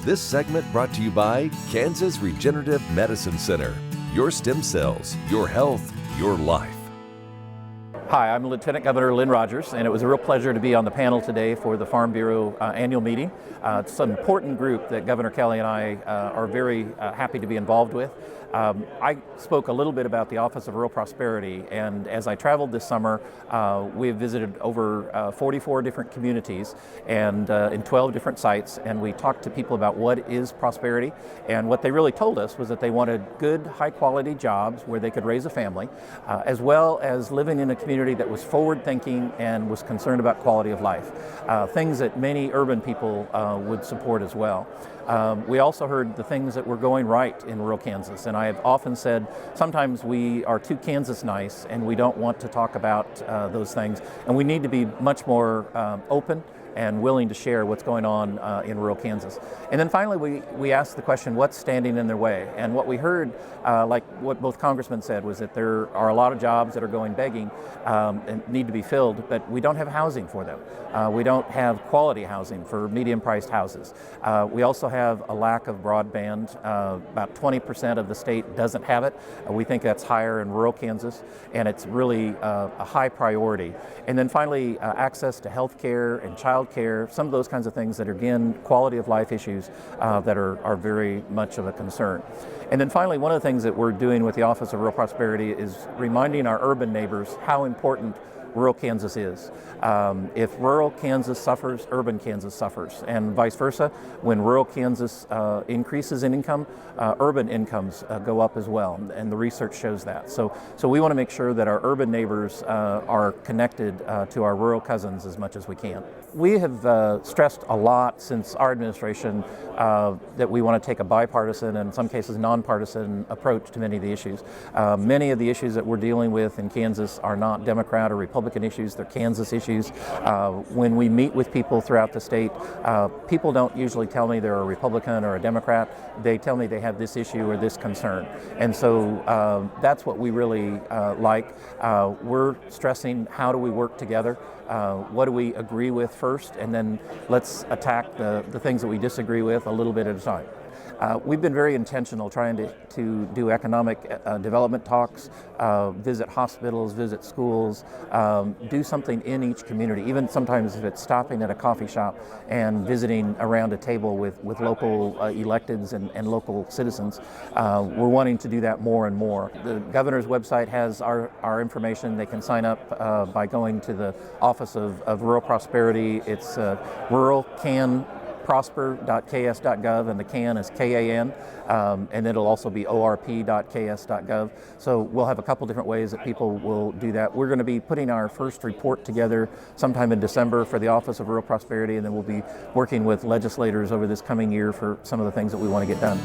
This segment brought to you by Kansas Regenerative Medicine Center. Your stem cells, your health, your life. Hi, I'm Lieutenant Governor Lynn Rogers, and it was a real pleasure to be on the panel today for the Farm Bureau annual meeting. It's an important group that Governor Kelly and I are very happy to be involved with. I spoke a little bit about the Office of Rural Prosperity, and as I traveled this summer, we have visited over 44 different communities and in 12 different sites, and we talked to people about what is prosperity, and what they really told us was that they wanted good, high-quality jobs where they could raise a family, as well as living in a community that was forward-thinking and was concerned about quality of life, things that many urban people would support as well. We also heard the things that were going right in rural Kansas, and I have often said sometimes we are too Kansas nice and we don't want to talk about those things, and we need to be much more open and willing to share what's going on in rural Kansas. And then finally we asked the question, what's standing in their way? And what we heard, like what both congressmen said, was that there are a lot of jobs that are going begging and need to be filled, but we don't have housing for them. We don't have quality housing for medium-priced houses. We also have a lack of broadband. About 20% of the state doesn't have it. We think that's higher in rural Kansas, and it's really a high priority. And then finally, access to health care and child care, some of those kinds of things that are, again, quality of life issues that are very much of a concern. And then finally, one of the things that we're doing with the Office of Rural Prosperity is reminding our urban neighbors how important rural Kansas is. If rural Kansas suffers, urban Kansas suffers, and vice versa. When rural Kansas increases in income, urban incomes go up as well, and the research shows that. So we want to make sure that our urban neighbors are connected to our rural cousins as much as we can. We have stressed a lot since our administration that we want to take a bipartisan and in some cases nonpartisan approach to many of the issues. Many of the issues that we're dealing with in Kansas are not Democrat or Republican issues, they're Kansas issues. When we meet with people throughout the state, people don't usually tell me they're a Republican or a Democrat. They tell me they have this issue or this concern. And so that's what we really like. We're stressing how do we work together. What do we agree with first, and then let's attack the things that we disagree with a little bit at a time. We've been very intentional trying to do economic development talks, visit hospitals, visit schools, do something in each community, even sometimes if it's stopping at a coffee shop and visiting around a table with local electeds and local citizens. We're wanting to do that more and more. The governor's website has our information. They can sign up by going to the Office of Rural Prosperity. It's ruralcanprosper.ks.gov, and the can is KAN, and it'll also be orp.ks.gov. So we'll have a couple different ways that people will do that. We're going to be putting our first report together sometime in December for the Office of Rural Prosperity, and then we'll be working with legislators over this coming year for some of the things that we want to get done.